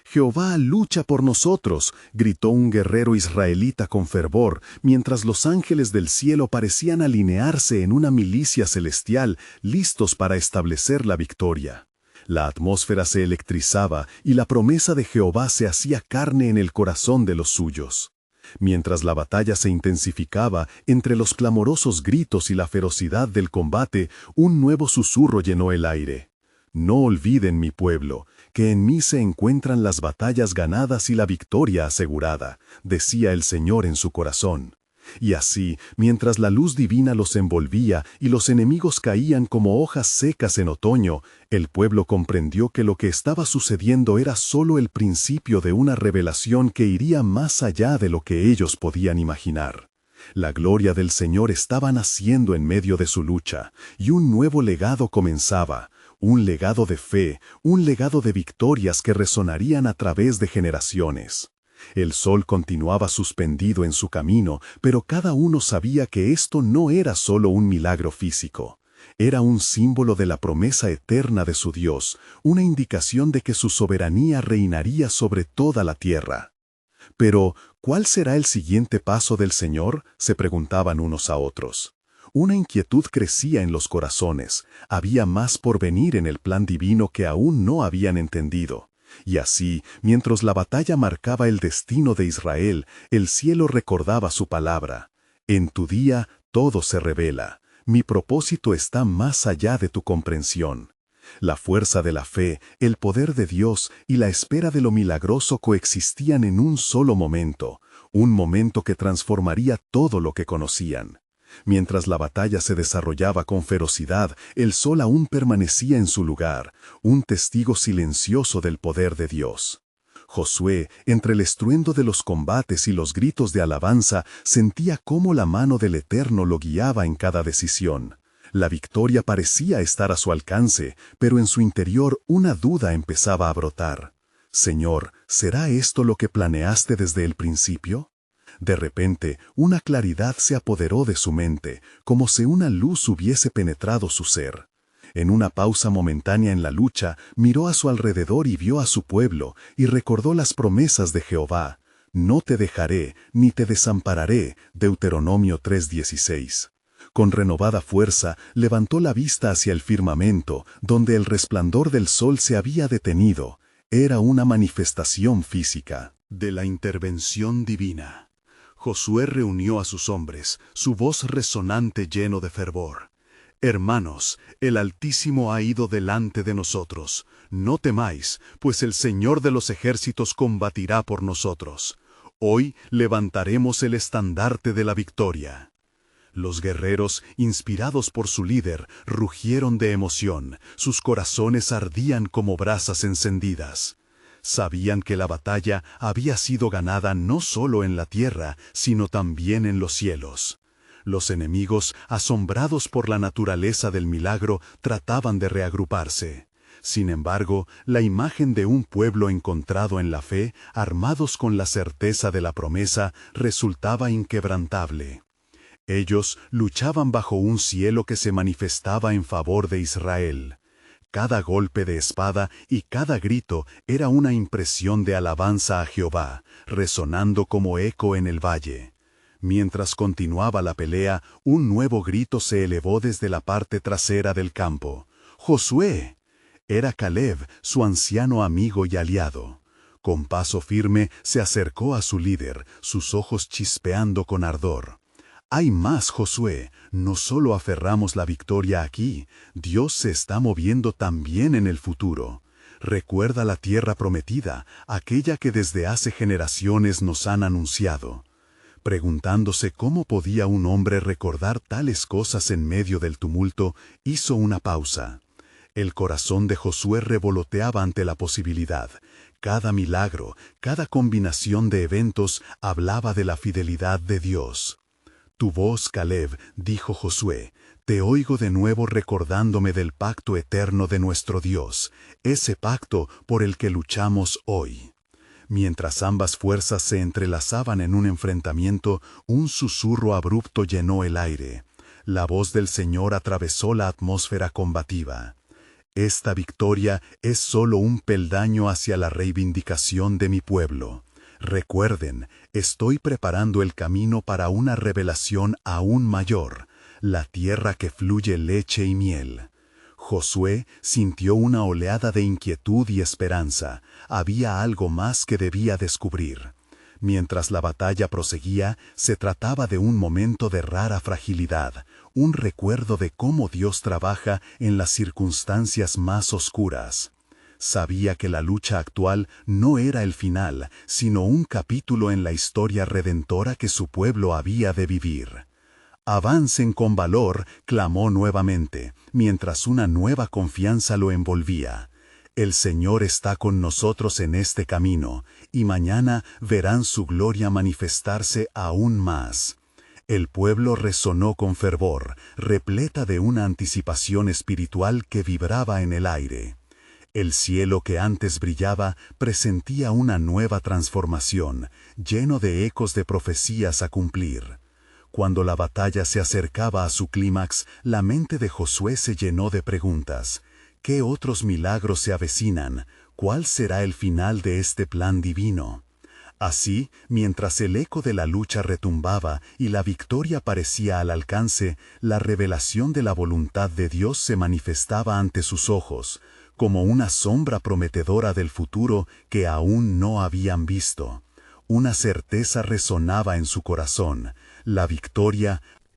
«Jehová lucha por nosotros», gritó un guerrero israelita con fervor, mientras los ángeles del cielo parecían alinearse en una milicia celestial, listos para establecer la victoria. La atmósfera se electrizaba y la promesa de Jehová se hacía carne en el corazón de los suyos. Mientras la batalla se intensificaba, entre los clamorosos gritos y la ferocidad del combate, un nuevo susurro llenó el aire. «No olviden, mi pueblo, que en mí se encuentran las batallas ganadas y la victoria asegurada», decía el Señor en su corazón. Y así, mientras la luz divina los envolvía y los enemigos caían como hojas secas en otoño, el pueblo comprendió que lo que estaba sucediendo era solo el principio de una revelación que iría más allá de lo que ellos podían imaginar. La gloria del Señor estaba naciendo en medio de su lucha, y un nuevo legado comenzaba, un legado de fe, un legado de victorias que resonarían a través de generaciones. El sol continuaba suspendido en su camino, pero cada uno sabía que esto no era solo un milagro físico. Era un símbolo de la promesa eterna de su Dios, una indicación de que su soberanía reinaría sobre toda la tierra. Pero, ¿cuál será el siguiente paso del Señor?, se preguntaban unos a otros. Una inquietud crecía en los corazones. Había más por venir en el plan divino que aún no habían entendido. Y así, mientras la batalla marcaba el destino de Israel, el cielo recordaba su palabra: «En tu día todo se revela. Mi propósito está más allá de tu comprensión». La fuerza de la fe, el poder de Dios y la espera de lo milagroso coexistían en un solo momento, un momento que transformaría todo lo que conocían. Mientras la batalla se desarrollaba con ferocidad, el sol aún permanecía en su lugar, un testigo silencioso del poder de Dios. Josué, entre el estruendo de los combates y los gritos de alabanza, sentía cómo la mano del Eterno lo guiaba en cada decisión. La victoria parecía estar a su alcance, pero en su interior una duda empezaba a brotar. «Señor, ¿será esto lo que planeaste desde el principio?». De repente, una claridad se apoderó de su mente, como si una luz hubiese penetrado su ser. En una pausa momentánea en la lucha, miró a su alrededor y vio a su pueblo, y recordó las promesas de Jehová. No te dejaré, ni te desampararé. Deuteronomio 3:16. Con renovada fuerza, levantó la vista hacia el firmamento, donde el resplandor del sol se había detenido. Era una manifestación física de la intervención divina. Josué reunió a sus hombres, su voz resonante lleno de fervor. Hermanos, el Altísimo ha ido delante de nosotros. No temáis, pues el Señor de los ejércitos combatirá por nosotros. Hoy levantaremos el estandarte de la victoria. Los guerreros, inspirados por su líder, rugieron de emoción, sus corazones ardían como brasas encendidas. Sabían que la batalla había sido ganada no solo en la tierra, sino también en los cielos. Los enemigos, asombrados por la naturaleza del milagro, trataban de reagruparse. Sin embargo, la imagen de un pueblo encontrado en la fe, armados con la certeza de la promesa, resultaba inquebrantable. Ellos luchaban bajo un cielo que se manifestaba en favor de Israel. Cada golpe de espada y cada grito era una impresión de alabanza a Jehová, resonando como eco en el valle. Mientras continuaba la pelea, un nuevo grito se elevó desde la parte trasera del campo. ¡Josué! Era Caleb, su anciano amigo y aliado. Con paso firme se acercó a su líder, sus ojos chispeando con ardor. Hay más, Josué. No solo aferramos la victoria aquí, Dios se está moviendo también en el futuro. Recuerda la tierra prometida, aquella que desde hace generaciones nos han anunciado. Preguntándose cómo podía un hombre recordar tales cosas en medio del tumulto, hizo una pausa. El corazón de Josué revoloteaba ante la posibilidad. Cada milagro, cada combinación de eventos hablaba de la fidelidad de Dios. Tu voz, Caleb, dijo Josué, te oigo de nuevo recordándome del pacto eterno de nuestro Dios, ese pacto por el que luchamos hoy. Mientras ambas fuerzas se entrelazaban en un enfrentamiento, un susurro abrupto llenó el aire. La voz del Señor atravesó la atmósfera combativa. Esta victoria es solo un peldaño hacia la reivindicación de mi pueblo. Recuerden, estoy preparando el camino para una revelación aún mayor, la tierra que fluye leche y miel. Josué sintió una oleada de inquietud y esperanza. Había algo más que debía descubrir. Mientras la batalla proseguía, se trataba de un momento de rara fragilidad, un recuerdo de cómo Dios trabaja en las circunstancias más oscuras. Sabía que la lucha actual no era el final, sino un capítulo en la historia redentora que su pueblo había de vivir. Avancen con valor, clamó nuevamente, mientras una nueva confianza lo envolvía. El Señor está con nosotros en este camino, y mañana verán su gloria manifestarse aún más. El pueblo resonó con fervor, repleta de una anticipación espiritual que vibraba en el aire. El cielo que antes brillaba presentía una nueva transformación, lleno de ecos de profecías a cumplir. Cuando la batalla se acercaba a su clímax, la mente de Josué se llenó de preguntas. ¿Qué otros milagros se avecinan? ¿Cuál será el final de este plan divino? Así, mientras el eco de la lucha retumbaba y la victoria parecía al alcance, la revelación de la voluntad de Dios se manifestaba ante sus ojos, como una sombra prometedora del futuro que aún no habían visto. Una certeza resonaba en su corazón. La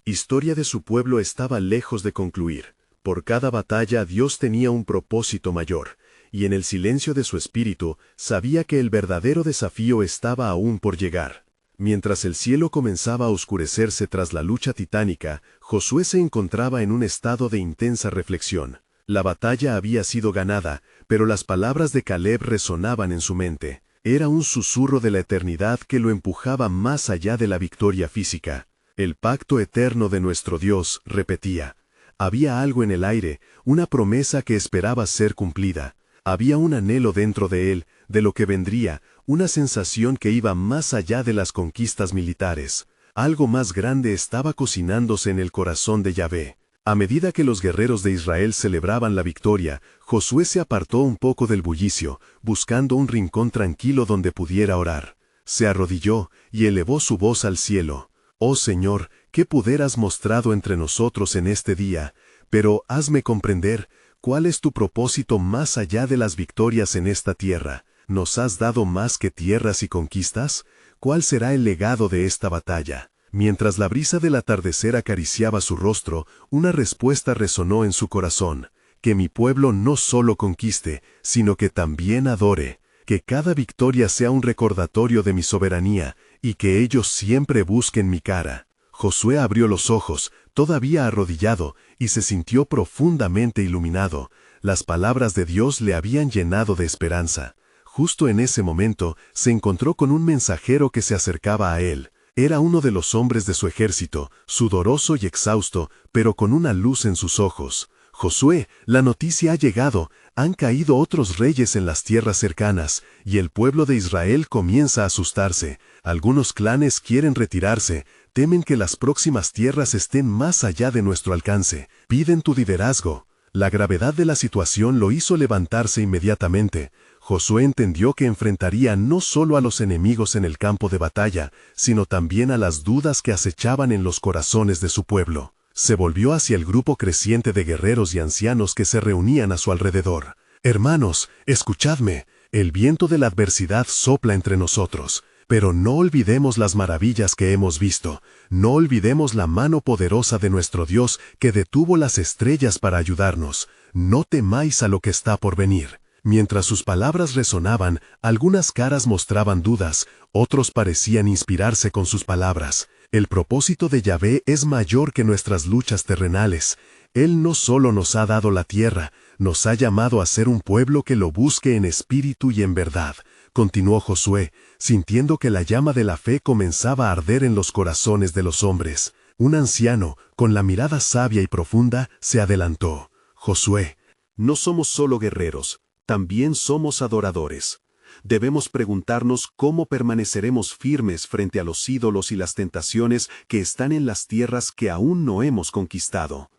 historia de su pueblo estaba lejos de concluir. Por cada batalla Dios tenía un propósito mayor, y en el silencio de su espíritu sabía que el verdadero desafío estaba aún por llegar. Mientras el cielo comenzaba a oscurecerse tras la lucha titánica, Josué se encontraba en un estado de intensa reflexión. La batalla había sido ganada, pero las palabras de Caleb resonaban en su mente. Era un susurro de la eternidad que lo empujaba más allá de la victoria física. El pacto eterno de nuestro Dios, repetía. Había algo en el aire, una promesa que esperaba ser cumplida.
Había un anhelo dentro de él, de lo que vendría, una sensación que iba más allá de las conquistas militares. Algo más grande estaba cocinándose en el corazón de Yahvé. A medida que los guerreros de Israel celebraban la victoria, Josué se apartó un poco del bullicio, buscando un rincón tranquilo donde pudiera orar. Se arrodilló y elevó su voz al cielo. «Oh Señor, qué poder has mostrado entre nosotros en este día, pero hazme comprender, ¿cuál es tu propósito más allá de las victorias en esta tierra? ¿Nos has dado más que tierras y conquistas? ¿Cuál será el legado de esta batalla?» Mientras la brisa del atardecer acariciaba su rostro, una respuesta resonó en su corazón: que mi pueblo no solo conquiste, sino que también adore, que cada victoria sea un recordatorio de mi soberanía, y que ellos siempre busquen mi cara. Josué abrió los ojos, todavía arrodillado, y se sintió profundamente iluminado. Las palabras de Dios le habían llenado de esperanza. Justo en ese momento, se encontró con un mensajero que se acercaba a él. Era uno de los hombres de su ejército, sudoroso y exhausto, pero con una luz en sus ojos. «Josué, la noticia ha llegado, han caído otros reyes en las tierras cercanas, y el pueblo de Israel comienza a asustarse. Algunos clanes quieren retirarse, temen que las próximas tierras estén más allá de nuestro alcance, piden tu liderazgo». La gravedad de la situación lo hizo levantarse inmediatamente. Josué entendió que enfrentaría no solo a los enemigos en el campo de batalla, sino también a las dudas que acechaban en los corazones de su pueblo. Se volvió hacia el grupo creciente de guerreros y ancianos que se reunían a su alrededor. «Hermanos, escuchadme, el viento de la adversidad sopla entre nosotros. Pero no olvidemos las maravillas que hemos visto, no olvidemos la mano poderosa de nuestro Dios que detuvo las estrellas para ayudarnos. No temáis a lo que está por venir». Mientras sus palabras resonaban, algunas caras mostraban dudas, otros parecían inspirarse con sus palabras. El propósito de Yahvé es mayor que nuestras luchas terrenales. Él no solo nos ha dado la tierra, nos ha llamado a ser un pueblo que lo busque en espíritu y en verdad. Continuó Josué, sintiendo que la llama de la fe comenzaba a arder en los corazones de los hombres. Un anciano, con la mirada sabia y profunda, se adelantó. «Josué, no somos solo guerreros, también somos adoradores. Debemos preguntarnos cómo permaneceremos firmes frente a los ídolos y las tentaciones que están en las tierras que aún no hemos conquistado.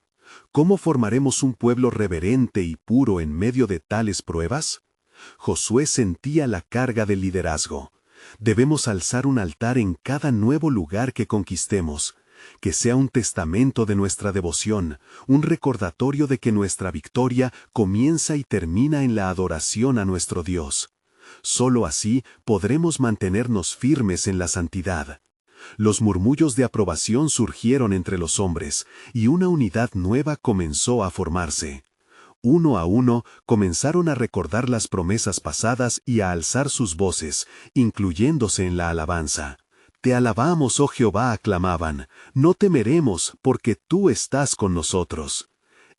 ¿Cómo formaremos un pueblo reverente y puro en medio de tales pruebas?» Josué sentía la carga del liderazgo. Debemos alzar un altar en cada nuevo lugar que conquistemos, que sea un testamento de nuestra devoción, un recordatorio de que nuestra victoria comienza y termina en la adoración a nuestro Dios. Solo así podremos mantenernos firmes en la santidad. Los murmullos de aprobación surgieron entre los hombres, y una unidad nueva comenzó a formarse. Uno a uno comenzaron a recordar las promesas pasadas y a alzar sus voces, incluyéndose en la alabanza. «Te alabamos, oh Jehová», aclamaban, «no temeremos, porque tú estás con nosotros».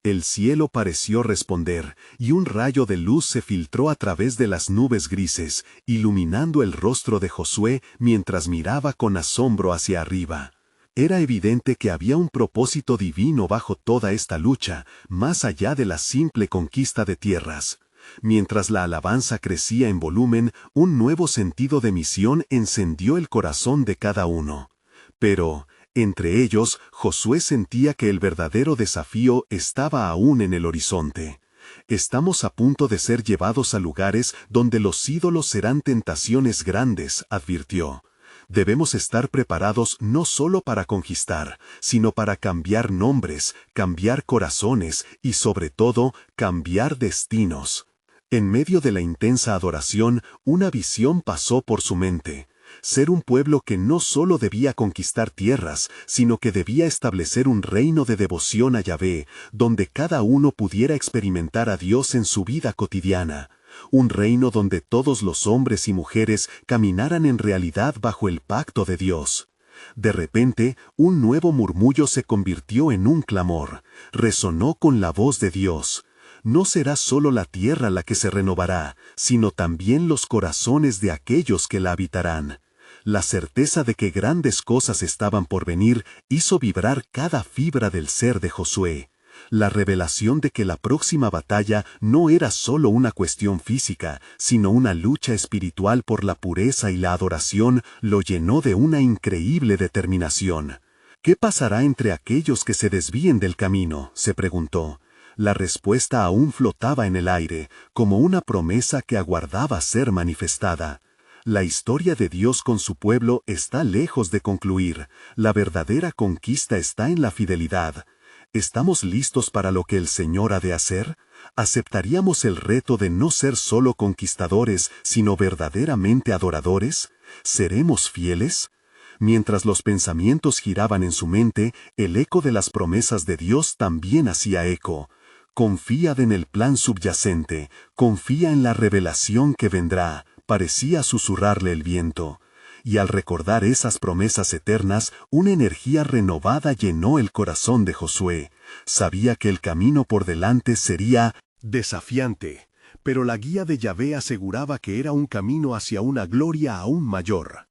El cielo pareció responder, y un rayo de luz se filtró a través de las nubes grises, iluminando el rostro de Josué mientras miraba con asombro hacia arriba. Era evidente que había un propósito divino bajo toda esta lucha, más allá de la simple conquista de tierras. Mientras la alabanza crecía en volumen, un nuevo sentido de misión encendió el corazón de cada uno. Pero, entre ellos, Josué sentía que el verdadero desafío estaba aún en el horizonte. «Estamos a punto de ser llevados a lugares donde los ídolos serán tentaciones grandes», advirtió. Debemos estar preparados no solo para conquistar, sino para cambiar nombres, cambiar corazones y, sobre todo, cambiar destinos. En medio de la intensa adoración, una visión pasó por su mente. Ser un pueblo que no solo debía conquistar tierras, sino que debía establecer un reino de devoción a Yahvé, donde cada uno pudiera experimentar a Dios en su vida cotidiana. Un reino donde todos los hombres y mujeres caminaran en realidad bajo el pacto de Dios. De repente, un nuevo murmullo se convirtió en un clamor. Resonó con la voz de Dios. No será solo la tierra la que se renovará, sino también los corazones de aquellos que la habitarán. La certeza de que grandes cosas estaban por venir hizo vibrar cada fibra del ser de Josué.
la revelación de que la próxima batalla no era solo una cuestión física, sino una lucha espiritual por la pureza y la adoración, lo llenó de una increíble determinación. ¿Qué pasará entre aquellos que se desvíen del camino?, se preguntó. La respuesta aún flotaba en el aire, como una promesa que aguardaba ser manifestada. La historia de Dios con su pueblo está lejos de concluir. La verdadera conquista está en la fidelidad. ¿Estamos listos para lo que el Señor ha de hacer? ¿Aceptaríamos el reto de no ser solo conquistadores, sino verdaderamente adoradores? ¿Seremos fieles? Mientras los pensamientos giraban en su mente, el eco de las promesas de Dios también hacía eco. Confía en el plan subyacente, confía en la revelación que vendrá, parecía susurrarle el viento. Y al recordar esas promesas eternas, una energía renovada llenó el corazón de Josué. Sabía que el camino por delante sería desafiante, pero la guía de Yahvé aseguraba que era un camino hacia una gloria aún mayor.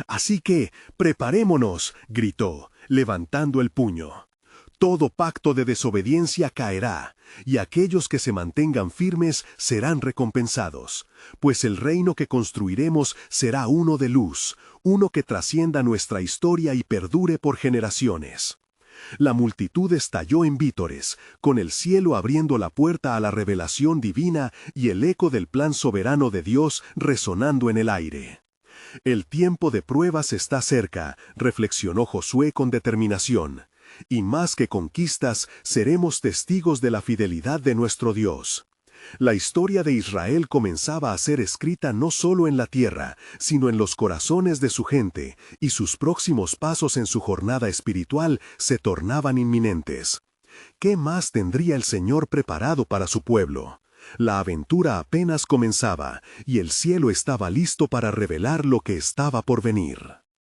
«Así que, preparémonos», gritó, levantando el puño. «Todo pacto de desobediencia caerá, y aquellos que se mantengan firmes serán recompensados, pues el reino que construiremos será uno de luz, uno que trascienda nuestra historia y perdure por generaciones». La multitud estalló en vítores, con el cielo abriendo la puerta a la revelación divina y el eco del plan soberano de Dios resonando en el aire. «El tiempo de pruebas está cerca», reflexionó Josué con determinación. «Y más que conquistas, seremos testigos de la fidelidad de nuestro Dios». La historia de Israel comenzaba a ser escrita no solo en la tierra, sino en los corazones de su gente, y sus próximos pasos en su jornada espiritual se tornaban inminentes. ¿Qué más tendría el Señor preparado para su pueblo? La aventura apenas comenzaba, y el cielo estaba listo para revelar lo que estaba por venir.